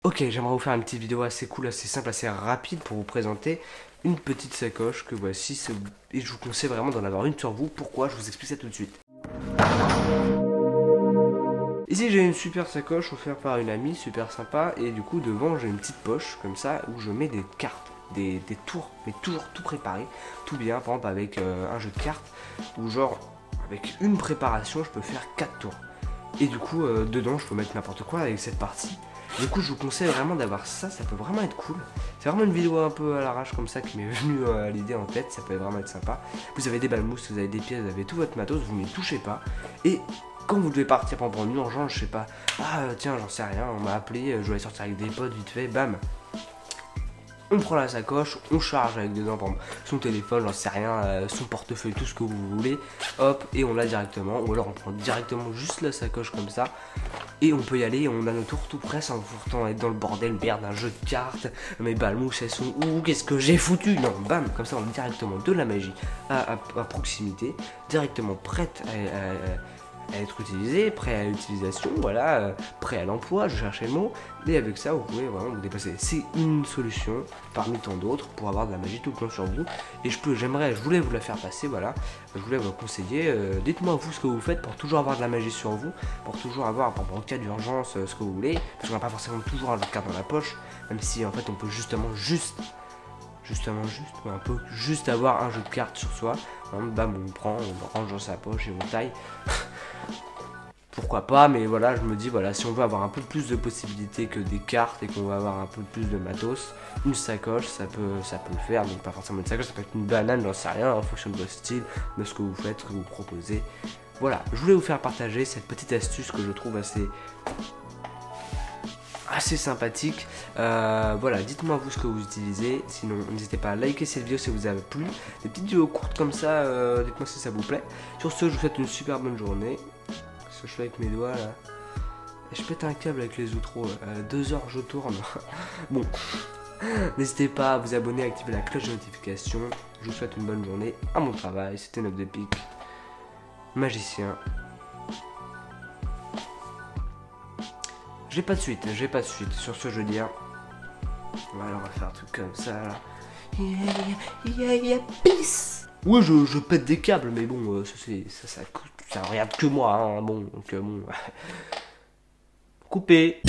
Ok, j'aimerais vous faire une petite vidéo assez cool, assez simple, assez rapide pour vous présenter une petite sacoche que voici. Et je vous conseille vraiment d'en avoir une sur vous. Pourquoi? Je vous explique ça tout de suite. Ici j'ai une super sacoche offerte par une amie, super sympa. Et du coup devant j'ai une petite poche comme ça où je mets des cartes, des tours, mais toujours tout préparé, tout bien. Par exemple avec un jeu de cartes où genre avec une préparation je peux faire 4 tours. Et du coup dedans je peux mettre n'importe quoi avec cette partie. Du coup je vous conseille vraiment d'avoir ça, ça peut vraiment être cool. C'est vraiment une vidéo un peu à l'arrache comme ça qui m'est venue à l'idée en tête, ça peut vraiment être sympa. Vous avez des balles mousses, vous avez des pièces, vous avez tout votre matos, vous ne les touchez pas. Et quand vous devez partir pendant une urgence, je sais pas, tiens j'en sais rien, on m'a appelé, je vais sortir avec des potes vite fait, bam. On prend la sacoche, on charge avec dedans par exemple, son téléphone, j'en sais rien, son portefeuille, tout ce que vous voulez, hop, et on l'a directement, ou alors on prend directement juste la sacoche comme ça, et on peut y aller, on a nos tours tout près sans pourtant être dans le bordel, merde, un jeu de cartes, mes balles mousses elles sont où, qu'est-ce que j'ai foutu? Non, bam, comme ça on a directement de la magie à proximité, directement prête à être utilisé, prêt à l'utilisation, voilà, prêt à l'emploi, je cherchais le mot, et avec ça vous pouvez vraiment vous dépasser. C'est une solution parmi tant d'autres pour avoir de la magie tout le temps sur vous, et je voulais vous la faire passer, voilà, je voulais vous conseiller, dites-moi vous ce que vous faites pour toujours avoir de la magie sur vous, pour toujours avoir, en cas d'urgence, ce que vous voulez, parce qu'on n'a pas forcément toujours un jeu de cartes dans la poche, même si en fait on peut justement on peut juste avoir un jeu de cartes sur soi, bam, on prend, on range dans sa poche et on taille. Pourquoi pas, mais voilà, je me dis, voilà, si on veut avoir un peu plus de possibilités que des cartes et qu'on veut avoir un peu plus de matos, une sacoche, ça peut le faire. Donc pas forcément une sacoche, ça peut être une banane, j'en sais rien, en fonction de votre style, de ce que vous faites, ce que vous proposez. Voilà, je voulais vous faire partager cette petite astuce que je trouve assez sympathique. Voilà, dites-moi vous ce que vous utilisez, sinon n'hésitez pas à liker cette vidéo si vous avez plu. Des petites vidéos courtes comme ça, dites-moi si ça vous plaît. Sur ce, je vous souhaite une super bonne journée. Ce que je fais avec mes doigts là, je pète un câble avec les outros, 2 heures je tourne. Bon, n'hésitez pas à vous abonner, à activer la cloche de notification. Je vous souhaite une bonne journée à mon travail. C'était Neuf de Pique, magicien. J'ai pas de suite. Sur ce, je veux dire, voilà, on va faire un truc comme ça là. Peace. Ouais, je pète des câbles, mais bon, ça regarde que moi, hein, bon, donc bon. Coupé.